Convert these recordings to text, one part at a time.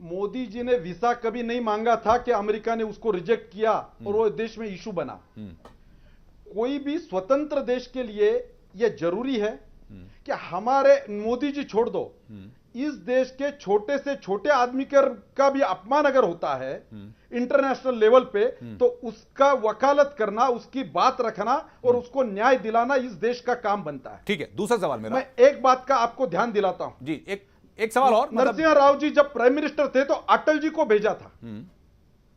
मोदी जी ने वीसा कभी नहीं मांगा था कि अमेरिका ने उसको रिजेक्ट किया और वो देश में इशू बना। कोई भी स्वतंत्र देश के लिए यह जरूरी है कि हमारे, मोदी जी छोड़ दो, इस देश के छोटे से छोटे आदमी का भी अपमान अगर होता है इंटरनेशनल लेवल पे, तो उसका वकालत करना, उसकी बात रखना और उसको न्याय दिलाना इस देश का काम बनता है। ठीक है, दूसरा सवाल मेरा, मैं एक बात का आपको ध्यान दिलाता हूं जी, एक सवाल और, नरसिंह राव जी जब प्राइम मिनिस्टर थे तो अटल जी को भेजा था।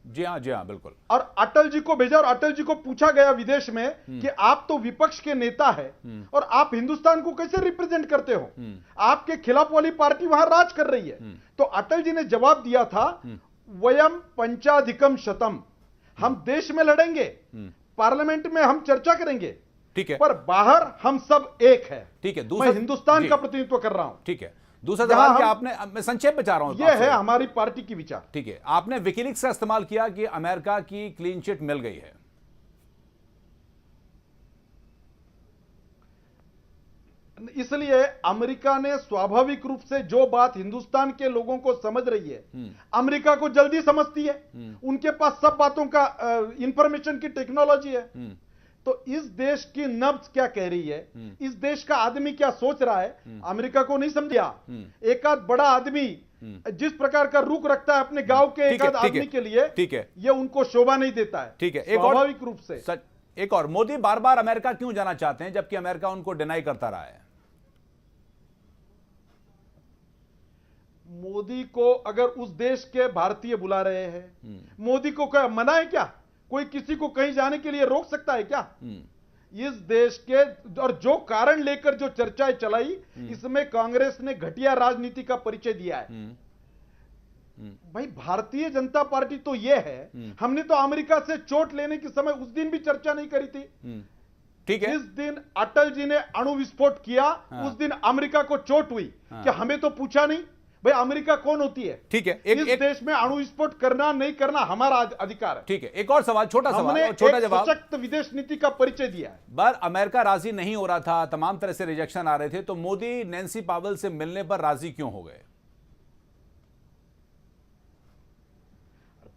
जी हाँ बिल्कुल। और अटल जी को भेजा और अटल जी को पूछा गया विदेश में कि आप तो विपक्ष के नेता है और आप हिंदुस्तान को कैसे रिप्रेजेंट करते हो, आपके खिलाफ वाली पार्टी वहां राज कर रही है। तो अटल जी ने जवाब दिया था, वयम पंचाधिकम शतम, हम देश में लड़ेंगे, पार्लियामेंट में हम चर्चा करेंगे, ठीक है, पर बाहर हम सब एक है। ठीक है, मैं हिंदुस्तान का प्रतिनिधित्व कर रहा हूं। ठीक है, दूसरा सवाल कि आपने, मैं संक्षेप में चाह रहा हूं, यह है हमारी पार्टी की विचार। ठीक है, आपने विकीलीक्स का इस्तेमाल किया कि अमेरिका की क्लीन चिट मिल गई है। इसलिए अमेरिका ने स्वाभाविक रूप से जो बात हिंदुस्तान के लोगों को समझ रही है, अमेरिका को जल्दी समझती है, उनके पास सब बातों का इंफॉर्मेशन की टेक्नोलॉजी है। तो इस देश की नब्ज क्या कह रही है, इस देश का आदमी क्या सोच रहा है, अमेरिका को नहीं समझा। एक आध बड़ा आदमी जिस प्रकार का रुख रखता है अपने गांव के एक आध आदमी के लिए, ठीक है, ये उनको शोभा नहीं देता है। ठीक है, स्वाभाविक रूप से। एक और, मोदी बार बार अमेरिका क्यों जाना चाहते हैं जबकि अमेरिका उनको डिनाई करता रहा है? मोदी को अगर उस देश के भारतीय बुला रहे हैं, मोदी को क्या मना है क्या? कोई किसी को कहीं जाने के लिए रोक सकता है क्या? इस देश के, और जो कारण लेकर जो चर्चाएं चलाई, इसमें कांग्रेस ने घटिया राजनीति का परिचय दिया है। भाई भारतीय जनता पार्टी तो यह है, हमने तो अमेरिका से चोट लेने के समय उस दिन भी चर्चा नहीं करी थी। ठीक है, जिस दिन अटल जी ने अणु विस्फोट किया, उस दिन अमेरिका को चोट हुई कि हमें तो पूछा नहीं। भाई अमेरिका कौन होती है? ठीक है, इस देश में अणु विस्फोट करना नहीं करना हमारा अधिकार है। ठीक है, एक और सवाल, छोटा सवाल हमने और छोटा जवाब। सशक्त विदेश नीति का परिचय दिया है। बार अमेरिका राजी नहीं हो रहा था, तमाम तरह से रिजेक्शन आ रहे थे, तो मोदी नैन्सी पावेल से मिलने पर राजी क्यों हो गए?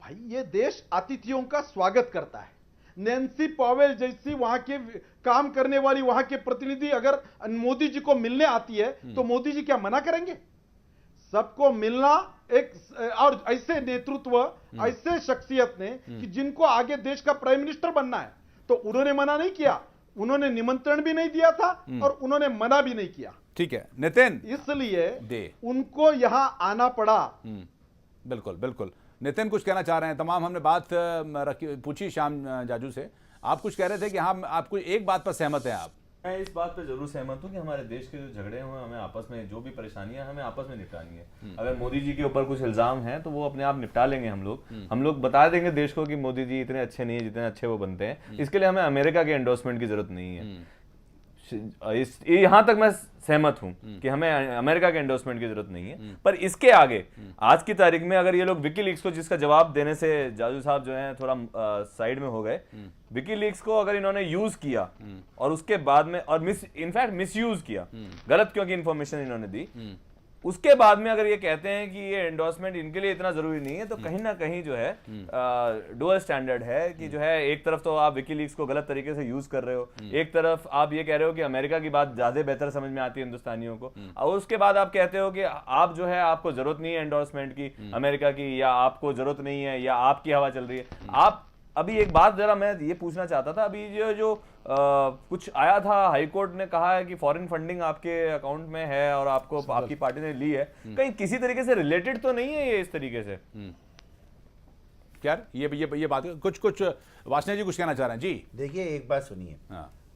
भाई ये देश अतिथियों का स्वागत करता है। नैन्सी पावेल जैसी वहां के काम करने वाली वहां के प्रतिनिधि अगर मोदी जी को मिलने आती है तो मोदी जी क्या मना करेंगे? सबको मिलना एक, और ऐसे नेतृत्व, ऐसे शख्सियत ने कि जिनको आगे देश का प्राइम मिनिस्टर बनना है, तो उन्होंने मना नहीं किया, उन्होंने निमंत्रण भी नहीं दिया था और उन्होंने मना भी नहीं किया। ठीक है नितिन, इसलिए उनको यहां आना पड़ा। बिल्कुल बिल्कुल। नितिन कुछ कहना चाह रहे हैं? तमाम हमने बात पूछी श्याम जाजू से, आप कुछ कह रहे थे कि हाँ, आपको एक बात पर सहमत हैं आप? मैं इस बात पे जरूर सहमत हूँ कि हमारे देश के जो झगड़े हुए, हमें आपस में जो भी परेशानियां हमें आपस में निपटानी है। अगर मोदी जी के ऊपर कुछ इल्जाम है तो वो अपने आप निपटा लेंगे। हम लोग बता देंगे देश को कि मोदी जी इतने अच्छे नहीं है जितने अच्छे वो बनते हैं। इसके लिए हमें अमेरिका के एंडोर्समेंट की जरूरत नहीं है। यहां तक मैं सहमत हूं कि हमें अमेरिका के एंडोर्समेंट की जरूरत नहीं है। पर इसके आगे आज की तारीख में अगर ये लोग विकीलीक्स को, जिसका जवाब देने से जाजू साहब जो हैं थोड़ा साइड में हो गए, विकीलीक्स को अगर इन्होंने यूज किया और उसके बाद में, और इनफैक्ट मिसयूज किया, गलत क्योंकि इंफॉर्मेशन इन्होंने दी, उसके बाद में अगर ये कहते हैं कि ये एंडोर्समेंट इनके लिए इतना जरूरी नहीं है, तो कहीं ना कहीं जो है डुअल स्टैंडर्ड है कि जो है एक तरफ तो आप विकीलीक्स को गलत तरीके से यूज कर रहे हो, एक तरफ आप ये कह रहे हो कि अमेरिका की बात ज्यादा बेहतर समझ में आती है हिंदुस्तानियों को, और उसके बाद आप कहते हो कि आप जो है आपको जरूरत नहीं है एंडोर्समेंट की अमेरिका की, या आपको जरूरत नहीं है, या आपकी हवा चल रही है। आप अभी एक बात जरा मैं ये पूछना चाहता था, अभी जो कुछ आया था, हाईकोर्ट ने कहा है कि फॉरेन फंडिंग आपके अकाउंट में है और आपको आपकी पार्टी ने ली है, कहीं किसी तरीके से रिलेटेड तो नहीं है ये इस तरीके से? क्या ये बात कुछ वासना जी कुछ कहना चाह रहे हैं? जी देखिए, एक बात सुनिए,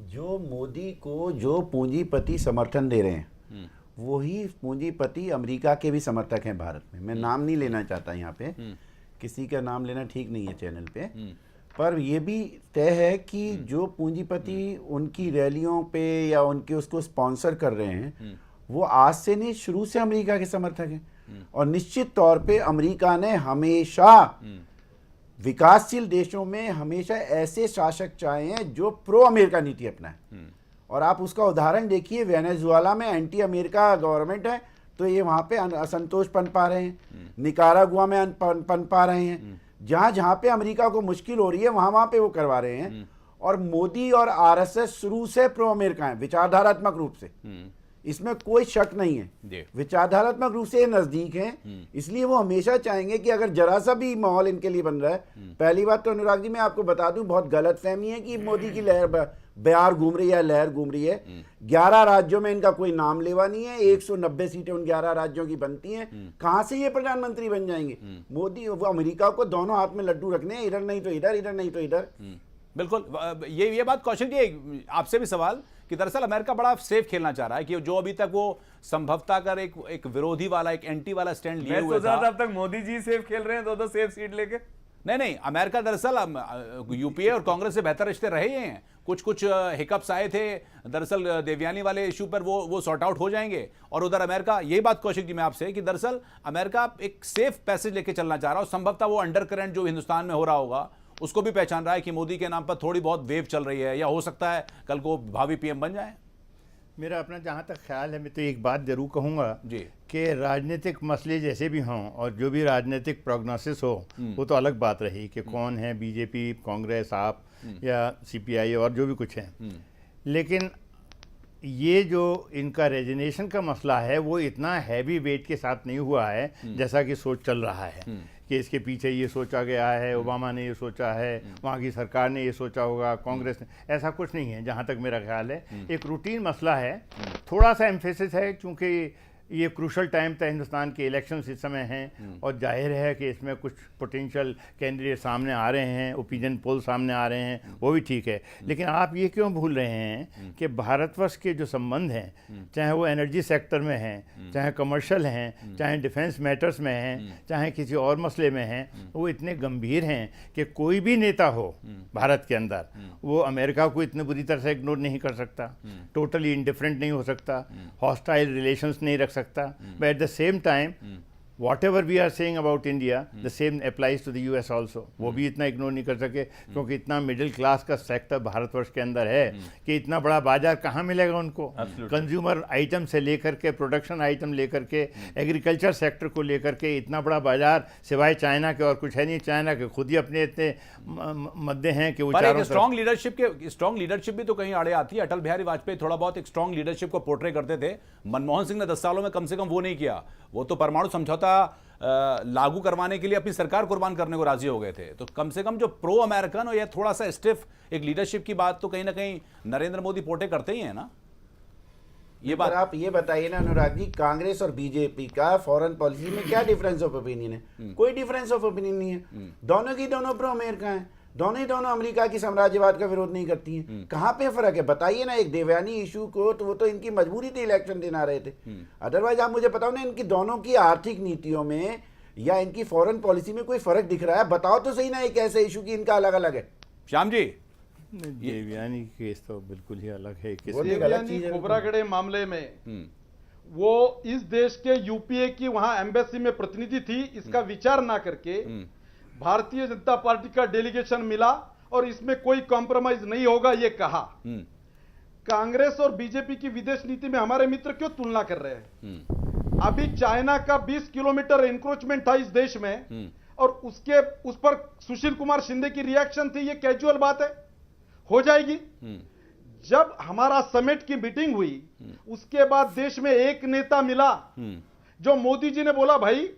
जो मोदी को जो पूंजीपति समर्थन दे रहे हैं, वही पूंजीपति अमेरिका के भी समर्थक हैं भारत में। मैं नाम नहीं लेना चाहता यहाँ पे, किसी का नाम लेना ठीक नहीं है चैनल पे, पर यह भी तय है कि जो पूंजीपति उनकी रैलियों पे या उनके उसको स्पॉन्सर कर रहे हैं, वो आज से नहीं, शुरू से अमेरिका के समर्थक हैं। और निश्चित तौर पे अमेरिका ने हमेशा विकासशील देशों में हमेशा ऐसे शासक चाहे हैं जो प्रो अमेरिका नीति अपनाए। और आप उसका उदाहरण देखिए, वेनेजुएला में एंटी अमेरिका गवर्नमेंट है, तो ये वहां पे असंतोष पनपा रहे हैं, निकारागुआ में पनपा रहे हैं, जहां जहां पे अमेरिका को मुश्किल हो रही है वहां वहां पे वो करवा रहे हैं। और मोदी और आरएसएस शुरू से प्रो अमेरिका है, विचारधारात्मक रूप से, इसमें कोई शक नहीं है, विचारधारात्मक रूप से ये नजदीक हैं। इसलिए वो हमेशा चाहेंगे कि अगर जरा सा भी माहौल इनके लिए बन रहा है, पहली बात तो अनुराग जी मैं आपको बता दूं, बहुत गलत फहमी है कि मोदी की लहर बयार घूम रही है, लहर घूम रही है। 11 राज्यों में इनका कोई नाम लेवा नहीं है, 190 सीटें उन 11 राज्यों की बनती हैं। कहां से ये प्रधानमंत्री बन जाएंगे? मोदी वो अमेरिका को दोनों हाथ में लड्डू रखने हैं, इधर नहीं तो इधर, इधर नहीं तो इधर। बिल्कुल, ये बात कौशल जी आपसे भी सवाल कि दरअसल अमेरिका बड़ा सेफ खेलना चाह रहा है कि जो अभी तक वो संभवतः कर एक विरोधी वाला, एक एंटी वाला स्टैंड लिए हुए था। अब तक मोदी जी सेफ खेल रहे हैं, दो सेफ सीट लेके। नहीं, अमेरिका दरअसल यूपीए और कांग्रेस से बेहतर रिश्ते रहे हैं। कुछ हिकअप्स आए थे दरअसल देवयानी वाले इशू पर, वो सॉर्ट आउट हो जाएंगे। और उधर अमेरिका, यही बात कौशिक जी मैं आपसे कि दरअसल अमेरिका एक सेफ पैसेज लेके चलना चाह रहा है और संभवतः वो अंडर करंट जो हिंदुस्तान में हो रहा होगा उसको भी पहचान रहा है कि मोदी के नाम पर थोड़ी बहुत वेव चल रही है, या हो सकता है कल को भावी पीएम बन जाए। मेरा अपना जहाँ तक ख्याल है, मैं तो एक बात जरूर कहूँगा जी कि राजनीतिक मसले जैसे भी हों और जो भी राजनीतिक प्रोग्नोसिस हो, वो तो अलग बात रही कि कौन है, बीजेपी, कांग्रेस, आप या सीपीआई और जो भी कुछ है। लेकिन ये जो इनका रेजिनेशन का मसला है वो इतना हैवी वेट के साथ नहीं हुआ है जैसा कि सोच चल रहा है कि इसके पीछे ये सोचा गया है, ओबामा ने ये सोचा है, वहाँ की सरकार ने ये सोचा होगा, कांग्रेस ने, ऐसा कुछ नहीं है जहाँ तक मेरा ख्याल है। एक रूटीन मसला है, थोड़ा सा एम्फेसिस है क्योंकि ये क्रूशल टाइम था, हिंदुस्तान के इलेक्शंस इस समय हैं और जाहिर है कि इसमें कुछ पोटेंशियल कैंडिडेट सामने आ रहे हैं, ओपिनियन पोल सामने आ रहे हैं, वो भी ठीक है। लेकिन आप ये क्यों भूल रहे हैं कि भारतवर्ष के जो संबंध हैं, चाहे वो एनर्जी सेक्टर में हैं, चाहे कमर्शियल हैं, चाहे डिफेंस मैटर्स में हैं, चाहे किसी और मसले में हैं, वो इतने गंभीर हैं कि कोई भी नेता हो भारत के अंदर वो अमेरिका को इतनी बुरी तरह से इग्नोर नहीं कर सकता, टोटली इंडिफरेंट नहीं हो सकता, हॉस्टाइल रिलेशंस नहीं रख सकता। But at the same time, whatever we are saying about India, the same applies to the US also. वो भी इतना इग्नोर नहीं कर सके क्योंकि इतना मिडिल क्लास का सेक्टर भारतवर्ष के अंदर है कि इतना बड़ा बाजार कहाँ मिलेगा उनको। कंज्यूमर आइटम से लेकर के प्रोडक्शन आइटम लेकर के एग्रीकल्चर सेक्टर को लेकर के इतना बड़ा बाजार सिवाय चाइना के और कुछ है नहीं। चाइना के खुद ही अपने इतने मद्दे हैं कि वो स्ट्रॉन्ग लीडरशिप भी तो कहीं आड़े आती है। अटल बिहारी वाजपेयी थोड़ा बहुत एक स्ट्रॉन्ग लीडरशिप को पोर्ट्रे करते थे, मनमोहन सिंह ने 10 सालों में कम से कम वो नहीं किया। वो तो परमाणु समझौता लागू करवाने के लिए अपनी सरकार कुर्बान करने को राजी हो गए थे। तो कम से कम जो प्रो अमेरिकन और या थोड़ा सा स्टिफ एक लीडरशिप की बात तो कहीं ना कहीं नरेंद्र मोदी पोर्ट्रे करते ही है ना। ये बात आप ये बताइए ना अनुराग जी, कांग्रेस और बीजेपी का फॉरेन पॉलिसी में क्या डिफरेंस ऑफ ओपिनियन है? कोई डिफरेंस ऑफ ओपिनियन नहीं है। दोनों की दोनों प्रो अमेरिका हैं, दोनों ही दोनों अमेरिका की साम्राज्यवाद का विरोध नहीं करती हैं। कहाँ पे फर्क है बताइए ना। एक देवयानी इशू को तो वो तो इनकी मजबूरी थी इलेक्शन देना रहे थे, अदरवाइज आप मुझे बताओ ना इनकी दोनों की आर्थिक नीतियों में या इनकी फॉरेन पॉलिसी में कोई फर्क दिख रहा है? बताओ तो सही ना एक ऐसे इशू की इनका अलग अलग है। श्याम जी, देवयानी केस तो बिल्कुल ही अलग है। देवयानी खोबरागढ़े मामले में वो इस देश के यूपीए की वहां एम्बेसी में प्रतिनिधि थी, इसका विचार ना करके भारतीय जनता पार्टी का डेलीगेशन मिला और इसमें कोई कॉम्प्रोमाइज नहीं होगा ये कहा। कांग्रेस और बीजेपी की विदेश नीति में हमारे मित्र क्यों तुलना कर रहे हैं? अभी चाइना का 20 किलोमीटर इंक्रोचमेंट था इस देश में और उस पर सुशील कुमार शिंदे की रिएक्शन थी। ये कैजुअल बात है, हो जाएगी। जब हमारा समिट की मीटिंग हुई उसके बाद देश में एक नेता मिला जो मोदी जी ने बोला भाई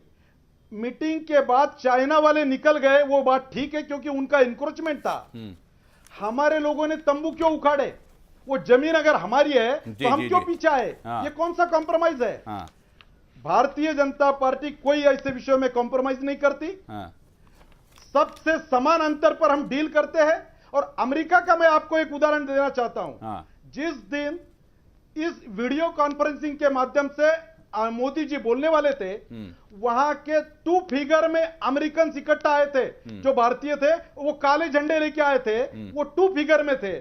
मीटिंग के बाद चाइना वाले निकल गए, वो बात ठीक है क्योंकि उनका इंक्रोचमेंट था। हमारे लोगों ने तंबू क्यों उखाड़े? वो जमीन अगर हमारी है तो हम क्यों पीछे आए? ये कौन सा कॉम्प्रोमाइज है? भारतीय जनता पार्टी कोई ऐसे विषयों में कॉम्प्रोमाइज नहीं करती। सबसे समान अंतर पर हम डील करते हैं। और अमेरिका का मैं आपको एक उदाहरण देना चाहता हूं। जिस दिन इस वीडियो कॉन्फ्रेंसिंग के माध्यम से मोदी जी बोलने वाले थे, वहां के 2 फिगर में अमेरिकन इकट्ठा आए थे। जो भारतीय थे वो काले झंडे लेके आए थे, वो 2 फिगर में थे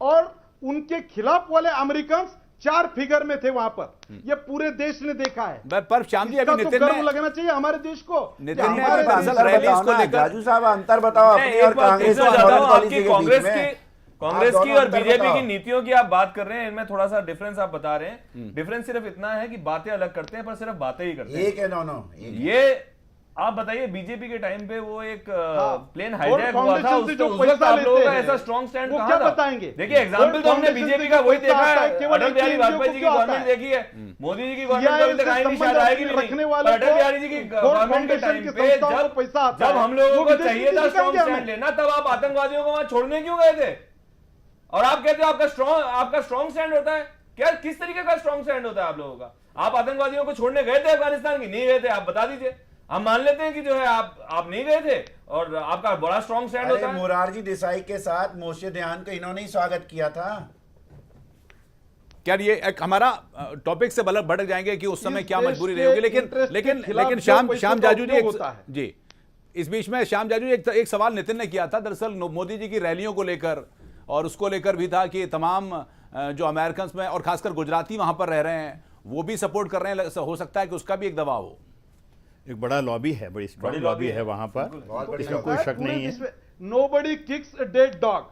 और उनके खिलाफ वाले अमेरिकन 4 फिगर में थे वहां पर। ये पूरे देश ने देखा है। पर श्याम जी, अभी नितिन गर्व लगना चाहिए हमारे देश को। जाजू साहब अंतर बताओ अपनी और कांग्रेस कांग्रेस कांग्रेस आप की दोनों और अंतर बीजेपी बताओ। की नीतियों की आप बात कर रहे हैं, इनमें थोड़ा सा डिफरेंस आप बता रहे हैं। डिफरेंस सिर्फ इतना है कि बातें अलग करते हैं, पर सिर्फ बातें ही करते हैं। एक है दोनों, एक है। ये आप बताइए, बीजेपी के टाइम पे वो एक प्लेन और हाईजैक हुआ था, फाउंडेशन से उस जो वक्त पैसा आप लोगों लेते का हैं, ऐसा स्ट्रॉन्ग स्टैंड वो कहां क्या था? बताएंगे? देखिए एग्जांपल तो हमने फाउंडेशन से बीजेपी जो का वही पैसा देखा आता है, है, केवल अटल एक बिहारी ही वाजपेयी NGO जी की को क्या गवर्नमेंट आता है? देखी है, मोदी जी की गवर्नमेंट CIA अभी तक से आई नहीं, संबंध शायद आएगी भी रखने नहीं। वाले पर अटल को बिहारी जी की फोर्ड गवर्नमेंट के फाउंडेशन टाइम की पे संस्थाओं को पैसा आता जब है, हम लोगों वो को विदेशी चाहिए था नीति स्ट्रॉन्ग दिखाएंगे स्टैंड हमें। लेना, तब आप आतंकवादियों को वहां छोड़ने क्यों गए थे? और आप कहते हो आपका स्ट्रॉन्ग स्टैंड होता है क्या? किस तरीके का स्ट्रॉन्ग स्टैंड होता है आप लोगों का? आप आतंकवादियों को छोड़ने गए थे अफगानिस्तान की? नहीं गए थे, आप बता दीजिए। हम मान लेते हैं कि जो है आप नहीं गए थे और आपका बड़ा स्ट्रॉन्ग स्टैंड होता अरे है। मोरारजी देसाई के साथ मोर्शे ध्यान का इन्होंने ही स्वागत किया था। क्या ये एक हमारा टॉपिक से बलक भटक जाएंगे कि उस समय इस क्या देश मजबूरी के रही होगी, लेकिन इंटरेस्ट के लेकिन खिलाफ लेकिन जो श्याम पैसों श्याम का जाजू जी उपयोग होता है। जी इस बीच में श्याम जाजू जी एक सवाल नितिन ने किया था दरअसल मोदी जी की रैलियों को लेकर, और उसको लेकर भी था कि तमाम जो अमेरिकन में और खासकर गुजराती वहां पर रह रहे हैं वो भी सपोर्ट कर रहे हैं, हो सकता है कि उसका भी एक दबाव हो। एक बड़ा लॉबी है, बड़ी स्ट्रॉन्ग लॉबी है वहां पर, इसमें कोई शक नहीं है। Nobody kicks a dead dog,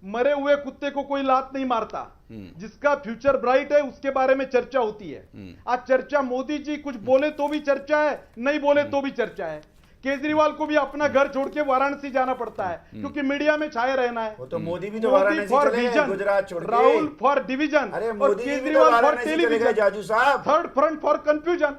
मरे हुए कुत्ते को कोई लात नहीं मारता। जिसका फ्यूचर ब्राइट है उसके बारे में चर्चा होती है। आज चर्चा मोदी जी कुछ बोले तो भी चर्चा है, नहीं बोले तो भी चर्चा है। केजरीवाल को भी अपना घर छोड़ के वाराणसी जाना पड़ता है क्योंकि मीडिया में छाए रहना है। वो तो मोदी भी तो मोदी वाराणसी फॉर चले गए, विजन, गुजरात छोड़ के। राहुल फॉर डिवीजन, अरे और मोदी जी भी तो केजरीवाल फॉर वाराणसी चले गए, टेलीविजन, जाजू साहब। Third front for confusion.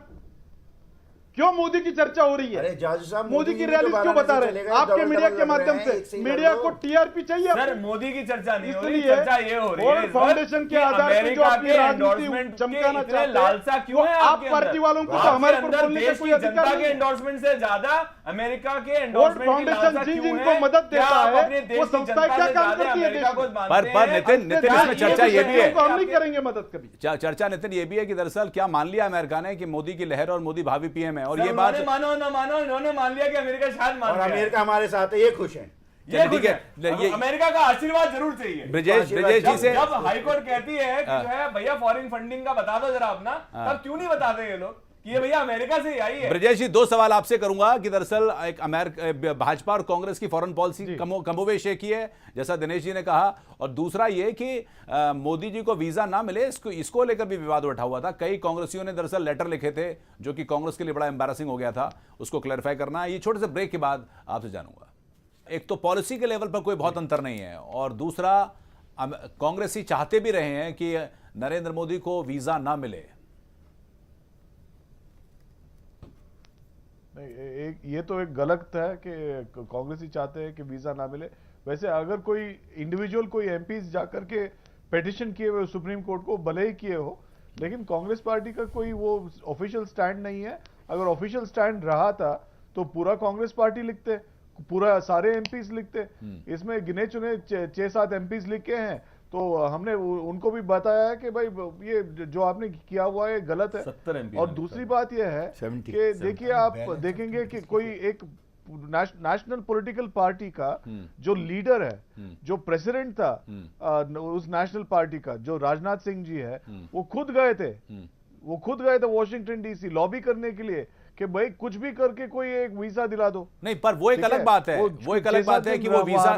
क्यों मोदी की चर्चा हो रही है? अरे जाजू साहब, मोदी की जी भी रैली तो क्यों बता वाराणसी रहे चले हैं? गए, आपके डबल मीडिया डबल के लग माध्यम रहे हैं, से एक से ही मीडिया लड़ को लो। टीआरपी चाहिए सर आपको। मोदी की चर्चा नहीं हो रही, इसलिए चर्चा ये हो रही है फोर्ड इस फाउंडेशन वक्त के कि आधार पे जो अमेरिका अपनी के राजनीति एंडोर्समेंट चमकाना के चाहते इतने लालसा क्यों वो है आप आपके अंदर? पार्टी वालों को तो आपके हमारे पर अंदर बोलने का देश कोई की अधिकार जनता के नहीं। एंडोर्समेंट से ज्यादा अमेरिका के फोर्ड एंडोर्समेंट की फाउंडेशन लालसा जिन क्यों जिनको है? मदद क्या देता आप है, अपने देश वो की संस्थाएं जनता क्या से काम ज्यादा करती है अमेरिका देश को में? मानते पर हैं? नितिन इसमें चर्चा ये भी है, तो हम नहीं करेंगे मदद कभी। चर्चा नितिन ये भी है कि दरअसल क्या मान लिया अमेरिका ने कि मोदी की लहर और मोदी भावी पीएम है, और ये बात मानो ना मानो, इन्होंने मान लिया कि अमेरिका शायद मान और गया है। अमेरिका हमारे साथ है, ये खुश है। ये चलिए, कुछ ठीक है। है। ये- अमेरिका का आशीर्वाद जरूर चाहिए। ब्रजेश जी से जब हाईकोर्ट कहती है कि जो है भैया फॉरेन फंडिंग का बता दो जरा अपना, तब क्यों नहीं बताते ये लोग कि ये भैया अमेरिका से ही आई है? ब्रजेश जी दो सवाल आपसे करूंगा कि दरअसल एक भाजपा और कांग्रेस की फॉरेन पॉलिसी कमोवेश एक ही है जैसा दिनेश जी ने कहा, और दूसरा ये कि मोदी जी को वीजा ना मिले इसको लेकर भी विवाद उठा हुआ था। कई कांग्रेसियों ने दरअसल लेटर लिखे थे जो कि कांग्रेस के लिए बड़ा एम्बैरसिंग हो गया था, उसको क्लैरिफाई करना है। ये छोटे से ब्रेक के बाद आपसे जानूंगा। एक तो पॉलिसी के लेवल पर कोई बहुत अंतर नहीं है, और दूसरा कांग्रेसी चाहते भी रहे हैं कि नरेंद्र मोदी को वीजा ना मिले। नहीं, ये तो एक गलत है कि कांग्रेसी चाहते हैं कि वीजा ना मिले। वैसे अगर कोई इंडिविजुअल कोई एमपीज जाकर के पिटिशन किए हुए सुप्रीम कोर्ट को, भले ही किए हो, लेकिन कांग्रेस पार्टी का कोई वो ऑफिशियल स्टैंड नहीं है। अगर ऑफिशियल स्टैंड रहा था तो पूरा कांग्रेस पार्टी लिखते, पूरा सारे एमपीज लिखते। इसमें गिने चुने 6-7 एमपीज लिखे हैं, तो हमने उनको भी बताया है कि भाई ये जो आपने किया हुआ है गलत है। 70 MP और दूसरी बात यह है 70 कि देखिए, आप देखेंगे कि कोई एक नेशनल पॉलिटिकल पार्टी का जो लीडर है, जो प्रेसिडेंट था उस नेशनल पार्टी का, जो राजनाथ सिंह जी है, वो खुद गए थे वॉशिंगटन डीसी लॉबी करने के लिए कि भाई कुछ भी करके कोई एक वीजा दिला दो। नहीं, पर वो एक अलग बात है, वो एक अलग बात है कि वो वीजा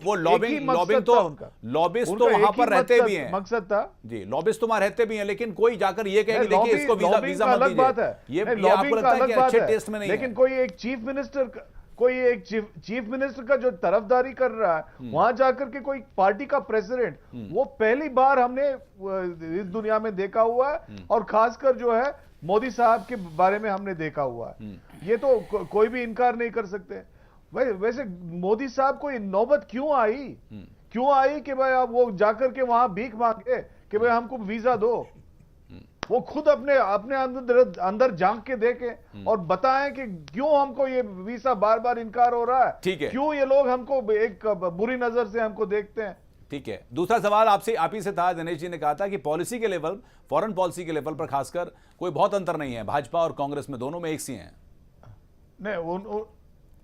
वो लॉबिंग तो लॉबिस्ट तो वहां पर रहते भी हैं, मकसद था जी, लॉबिस्ट तो वहां रहते भी हैं, लेकिन कोई जाकर ये कहे कि देखिए इसको वीजा वीजा मत अलग बात है, दीजिए, ये आपको लगता है कि अच्छे टेस्ट में नहीं लेकिन है। कोई एक चीफ मिनिस्टर का जो तरफदारी कर रहा है, वहां जाकर के कोई पार्टी का प्रेसिडेंट, वो पहली बार हमने इस दुनिया में देखा हुआ है, और खासकर जो है मोदी साहब के बारे में हमने देखा हुआ है। ये तो कोई भी इनकार नहीं कर सकते। वैसे मोदी साहब को ये नौबत क्यों आई कि भाई आप वो जाकर के वहां भीख मांगे कि भाई हमको वीजा दो? वो खुद अपने अंदर झांक के देखें और बताएं कि क्यों हमको ये वीजा बार बार इनकार हो रहा है, ठीक है, क्यों ये लोग हमको एक बुरी नजर से हमको देखते हैं। ठीक है। दूसरा सवाल आपसे आप ही से था, दिनेश जी ने कहा था कि पॉलिसी के लेवल, फॉरेन पॉलिसी के लेवल पर खासकर कोई बहुत अंतर नहीं है, भाजपा और कांग्रेस में दोनों में एक सी हैं। नहीं,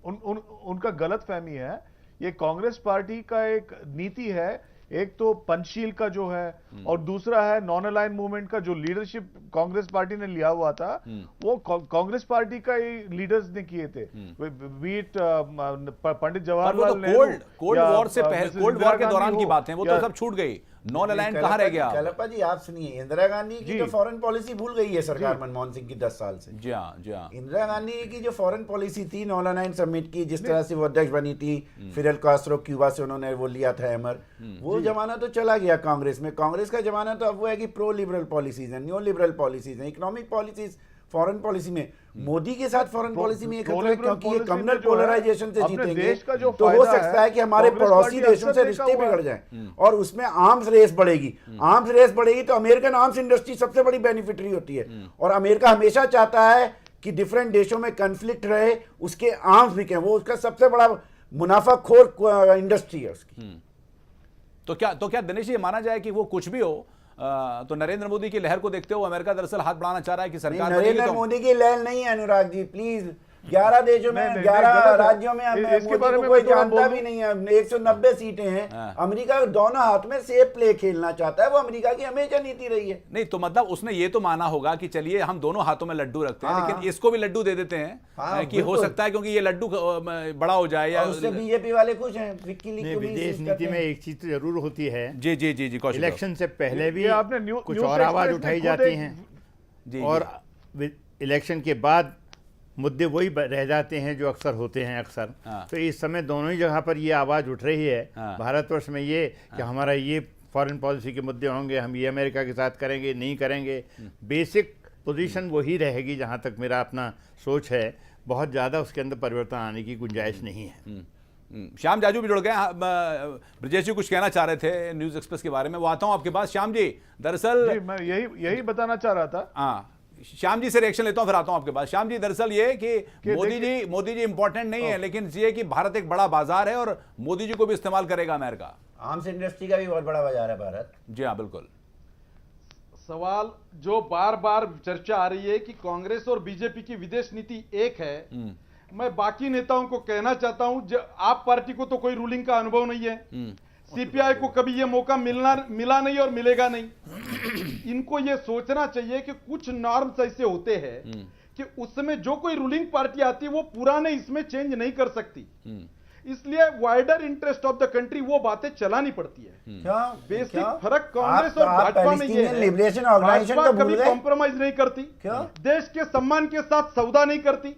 उनका गलत फहमी है। ये कांग्रेस पार्टी का एक नीति है एक तो पंचशील का जो है और दूसरा है नॉन अलाइन मूवमेंट का जो लीडरशिप कांग्रेस पार्टी ने लिया हुआ था, वो कांग्रेस पार्टी का ही लीडर्स ने किए थे। Beat Pandit Jawaharlal Nehru, cold war से पहले, कोल्ड वॉर के दौरान की बात है, वो तो सब छूट गई। नॉन अलाइन कहाँ रह गया? कलप्पा जी आप सुनिए, इंदिरा गांधी की जो फॉरेन पॉलिसी भूल गई है सरकार मनमोहन सिंह की 10 साल से। जी हाँ। इंदिरा गांधी की जो फॉरेन पॉलिसी थी नॉन अलाइन समिट की, जिस तरह से वो अध्यक्ष बनी थी, फिडेल कास्ट्रो क्यूबा से उन्होंने वो लिया था हैमर, वो जमाना तो चला गया कांग्रेस में। कांग्रेस का जमाना तो अब वो है कि प्रो लिबरल पॉलिसीज है, न्यू लिबरल पॉलिसीज है, इकोनॉमिक पॉलिसीज फॉरेन पॉलिसी में। मोदी के साथ फॉरेन पॉलिसी में एक खतरा है क्योंकि ये कम्युनल पोलराइजेशन से जीतेंगे तो हो सकता है कि हमारे पड़ोसी देशों से रिश्ते बिगड़ जाएं और उसमें आर्म्स रेस बढ़ेगी। आर्म्स रेस बढ़ेगी तो अमेरिकन आर्म्स इंडस्ट्री सबसे बड़ी बेनिफिटरी होती है और अमेरिका हमेशा चाहता है कि डिफरेंट देशों में कन्फ्लिक्ट रहे, उसके आर्म्स बिके, वो उसका सबसे बड़ा मुनाफाखोर इंडस्ट्री है उसकी। तो क्या दिनेश जी माना जाए कि वो कुछ भी हो तो नरेंद्र मोदी की लहर को देखते हुए अमेरिका दरअसल हाथ बढ़ाना चाह रहा है कि सरकार नरेंद्र मोदी की लहर नहीं है अनुराग जी, प्लीज। 11 देशों में 11 राज्यों में मोदी को कोई जानता भी नहीं है। 190 सीटें हैं। अमेरिका दोनों हाथ में सेफ प्ले खेलना चाहता है, वो अमेरिका की हमेशा नीति रही है। नहीं तो मतलब उसने ये तो माना होगा कि चलिए हम दोनों हाथों में लड्डू रखते हैं, लेकिन इसको भी लड्डू दे देते हैं कि हो सकता है क्योंकि ये लड्डू बड़ा हो जाए या उससे बीजेपी वाले खुश हैं। विदेश नीति में एक चीज तो जरूर होती है, जी जी जी जी, इलेक्शन से पहले भी आपने कुछ और आवाज उठाई जाती हैं और इलेक्शन के बाद मुद्दे वही रह जाते हैं जो अक्सर होते हैं अक्सर। तो इस समय दोनों ही जगह पर ये आवाज़ उठ रही है भारतवर्ष में ये कि हमारा ये फॉरेन पॉलिसी के मुद्दे होंगे, हम ये अमेरिका के साथ करेंगे नहीं करेंगे। बेसिक पोजीशन वही रहेगी जहाँ तक मेरा अपना सोच है, बहुत ज़्यादा उसके अंदर परिवर्तन आने की गुंजाइश नहीं है। श्याम जाजू भी जुड़ गए। ब्रजेश जी कुछ कहना चाह रहे थे न्यूज़ एक्सप्रेस के बारे में, वो आता हूँ आपके पास। श्याम जी दरअसल मैं यही बताना चाह रहा था। हाँ, श्याम जी से रिएक्शन लेता हूं फिर आता हूं आपके पास। श्याम जी दरअसल ये कि मोदी जी इंपॉर्टेंट नहीं है, लेकिन ये कि भारत एक बड़ा बाजार है और मोदी जी को भी इस्तेमाल करेगा अमेरिका। आर्म्स इंडस्ट्री का भी बहुत बड़ा बाजार है भारत। जी हाँ बिल्कुल। सवाल जो बार बार चर्चा आ रही है कि कांग्रेस और बीजेपी की विदेश नीति एक है, मैं बाकी नेताओं को कहना चाहता हूं आप पार्टी को तो कोई रूलिंग का अनुभव नहीं है, सीपीआई को कभी यह मौका मिला नहीं और मिलेगा नहीं। इनको यह सोचना चाहिए कि कुछ नॉर्म्स ऐसे होते हैं कि उसमें जो कोई रूलिंग पार्टी आती है वो पुराने इसमें चेंज नहीं कर सकती, इसलिए wider interest of the country वो बातें चलानी पड़ती है। बेसिक फर्क कांग्रेस और भाजपा में ये है, भाजपा कभी कॉम्प्रोमाइज नहीं करती, देश के सम्मान के साथ सौदा नहीं करती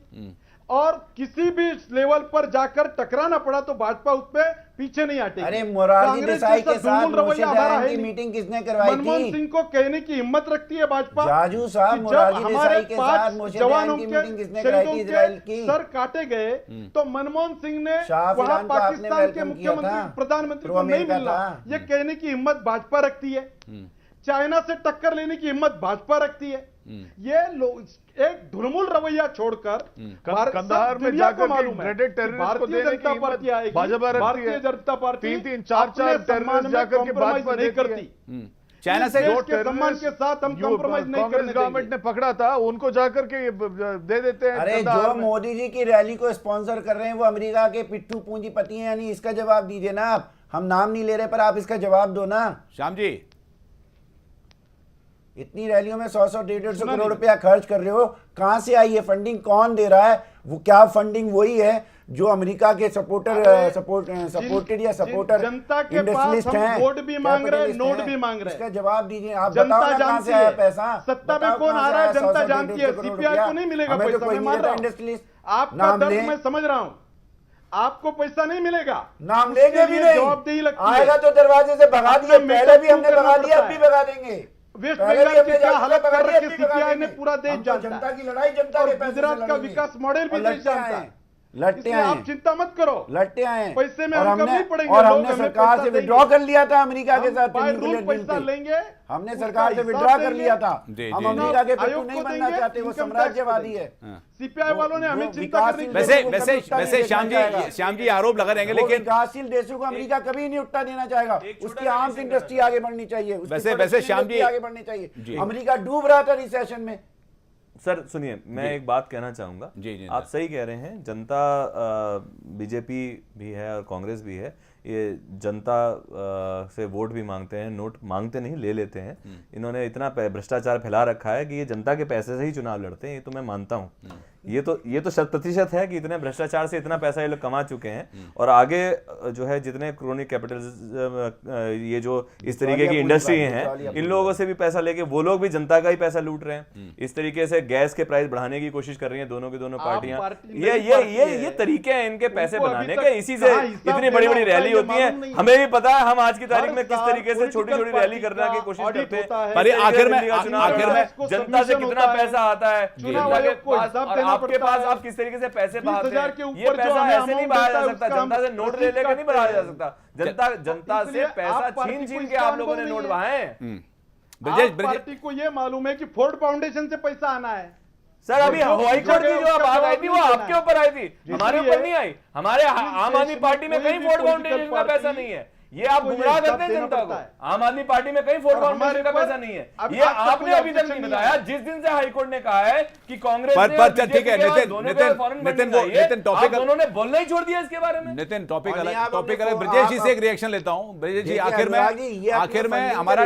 और किसी भी लेवल पर जाकर टकराना पड़ा तो भाजपा उस पर पीछे नहीं हटेगी। अरे मोरारजी देसाई के साथ मोर्चे की मीटिंग किसने करवाई थी? मनमोहन सिंह को कहने की हिम्मत रखती है भाजपा। जाजू साहब, मोरारजी देसाई के साथ जवानों की के मीटिंग किसने कराई थी इजराइल की? सर काटे गए तो मनमोहन सिंह ने वहां पाकिस्तान के मुख्यमंत्री प्रधानमंत्री को नहीं मिलना, ये कहने की हिम्मत भाजपा रखती है। चाइना से टक्कर लेने की हिम्मत भाजपा रखती है। ये लोग एक धुरमुल रवैया छोड़कर कंधार में जाकर भारतीय जनता पार्टी आएगी, भारतीय जनता पार्टी 3-4 टेररिस्ट जाकर के भाजपा नहीं करती। चाइना से के सम्मान के साथ हम कॉम्प्रोमाइज नहीं करने देंगे। गवर्नमेंट ने पकड़ा था उनको जाकर के दे देते हैं। अरे जो मोदी जी की रैली को स्पॉन्सर कर रहे हैं वो अमेरिका के पिट्ठू पूंजीपति हैं, यानी इसका जवाब दीजिए ना आप। हम नाम नहीं ले रहे पर आप इसका जवाब दो ना। श्याम जी इतनी रैलियों में 100-150 करोड़ रुपया खर्च कर रहे हो, कहां से आई है फंडिंग? कौन दे रहा है? वो क्या फंडिंग वही है जो अमेरिका के सपोर्टेड या सपोर्टर जनता के पास हम वोट भी मांग रहे हैं, नोट भी मांग रहे हैं। इसका जवाब दीजिए आप। जनता बताओ कहां से आया पैसा? सत्ता में कौन आ रहा है जनता जानती है। सीपीआई को नहीं मिलेगा पैसा, मैं मान रहा हूं। आपका दर्द मैं समझ रहा हूं, आपको पैसा नहीं मिलेगा, नाम लेंगे भी नहीं, जवाबदेही लगती है। आएगा तो दरवाजे से भगा दिए, पहले भी हमने भगा दिया, अब भी भगा देंगे। वेस्ट बंगाल की क्या हालत कर रखी सीपीआई ने पूरा देश जानता है। जनता की लड़ाई जनता के पैसे से गुजरात का विकास मॉडल भी देश जानता है। लट्टे आए, आप चिंता मत करो, लट्टे आए पैसे में हम नहीं पड़ेंगे। और हमने सरकार से विड्रॉ कर लिया था अमेरिका के साथ। पैसा लेंगे, हमने सरकार से विड्रॉ कर लिया था। हम अमेरिका के पिट्ठू नहीं बनना चाहते, वो साम्राज्यवादी है। सीपीआई वालों ने हमें चिंता करनी। वैसे श्याम जी आरोप लगा रहेंगे, लेकिन विकासशील देशों को अमेरिका कभी नहीं उठा देना चाहेगा। उसकी आर्म्स इंडस्ट्री आगे बढ़नी चाहिए, वैसे श्याम जी आगे बढ़नी चाहिए। अमेरिका डूब रहा था रिसेशन में। सर सुनिए, मैं एक बात कहना चाहूंगा। आप सही कह रहे हैं, जनता बीजेपी भी है और कांग्रेस भी है, ये जनता से वोट भी मांगते हैं, नोट मांगते नहीं ले लेते हैं। इन्होंने इतना भ्रष्टाचार फैला रखा है कि ये जनता के पैसे से ही चुनाव लड़ते हैं, ये तो मैं मानता हूँ। ये तो 100% है कि इतने भ्रष्टाचार से इतना पैसा ये लोग कमा चुके हैं। और आगे जो है जितने क्रोनिक कैपिटल ये जो इस तरीके की इंडस्ट्री हैं, इन लोगों से भी पैसा लेके वो लोग भी जनता का ही पैसा लूट रहे हैं। इस तरीके से गैस के प्राइस बढ़ाने की कोशिश कर रही हैं दोनों की दोनों पार्टियां। ये तरीके हैं इनके पैसे बनाने के। इसी से इतनी बड़ी बड़ी रैली होती है। हमें भी पता है हम आज की तारीख में किस तरीके से छोटी छोटी रैली करने की कोशिश करते हैं। पर आखिर में जनता से कितना पैसा आता है, जनता के पास और आपके पास आप किस तरीके से पैसे बहाते हैं। ये पैसा ऐसे नहीं बहाया जा सकता, जनता से नोट ले लेकर नहीं बहाया जा सकता। जनता से पैसा छीन छीन के आप लोगों ने नोट बहाए हैं। पार्टी को ये मालूम है कि फोर्ड फाउंडेशन से पैसा आना है। सर अभी हाई कोर्ट की जो बात आई थी वो आपके ऊपर आई थी, हमारे ऊपर नहीं आई। हमारे आम आदमी पार्टी में कहीं फोर्ड फाउंडेशन का पैसा नहीं है। ये आप गुमराह करते हैं जनता को। आम आदमी पार्टी में कहीं फोर्ड फाउंडेशन का पैसा नहीं है। ये आपने अभी तक नहीं बताया। जिस दिन से हाईकोर्ट ने कहा है कि कांग्रेस ठीक है नितिन टॉपिक उन्होंने बोलना ही छोड़ दिया इसके बारे में। नितिन टॉपिक अलग। ब्रजेश जी से एक रिएक्शन लेता हूं। ब्रजेश जी आखिर में हमारा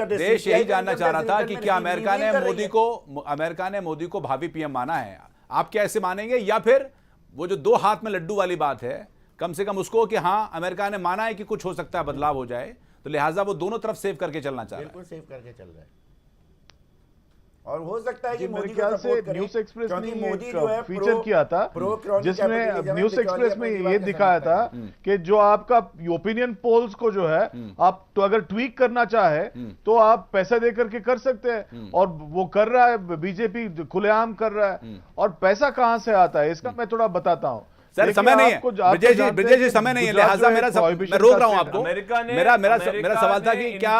देश यही जानना चाह रहा था कि क्या अमेरिका ने मोदी को भावी पीएम माना है। आप क्या ऐसे मानेंगे, या फिर वो जो दो हाथ में लड्डू वाली बात है, कम से कम उसको कि हाँ अमेरिका ने माना है कि कुछ हो सकता है, बदलाव हो जाए, तो लिहाजा वो दोनों तरफ सेव करके चलना चाह रहा है। बिल्कुल सेव करके चल रहा है। और हो सकता है कि मेरे ख्याल से न्यूज एक्सप्रेस ने मोदी जो है फीचर किया था जिसमें न्यूज एक्सप्रेस में ये दिखाया था कि जो आपका ओपिनियन पोल्स को जो है आप तो अगर ट्वीक करना चाहे तो आप पैसा दे करके कर सकते हैं। और वो कर रहा है, बीजेपी खुलेआम कर रहा है। और पैसा कहां से आता है इसका मैं थोड़ा बताता हूं। सर समय नहीं है ब्रजेश जी, समय नहीं है, लिहाजा मैं रोक रहा हूं आपको। मेरा सवाल था कि क्या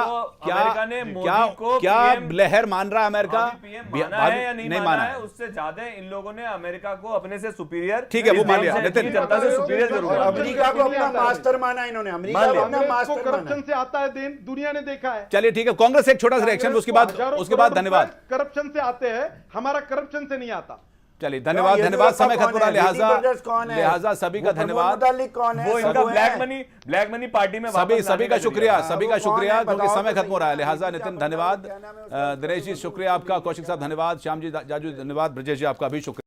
लहर मान रहा है अमेरिका, नहीं माना है। उससे ज्यादा इन लोगों ने अमेरिका को अपने से सुपीरियर, ठीक है वो मान लिया नितिन, जनता से सुपीरियर जरूर अमेरिका को अपना मास्टर माना इन्होंने। अमेरिका को अपना मास्टर माना। करप्शन से आता है दिन, दुनिया ने देखा है। चलिए ठीक है, कांग्रेस एक छोटा सा रिएक्शन, उसके बाद धन्यवाद। करप्शन से आते हैं, हमारा करप्शन से नहीं आता। चलिए धन्यवाद, समय खत्म हो रहा, लिहाजा सभी का धन्यवाद। वो इनका ब्लैक मनी पार्टी में सभी का शुक्रिया क्योंकि समय खत्म हो रहा है। लिहाजा नितिन धन्यवाद, दिनेश जी शुक्रिया आपका, कौशिक साहब धन्यवाद, श्याम जी जाजू धन्यवाद, ब्रजेश जी आपका भी शुक्रिया।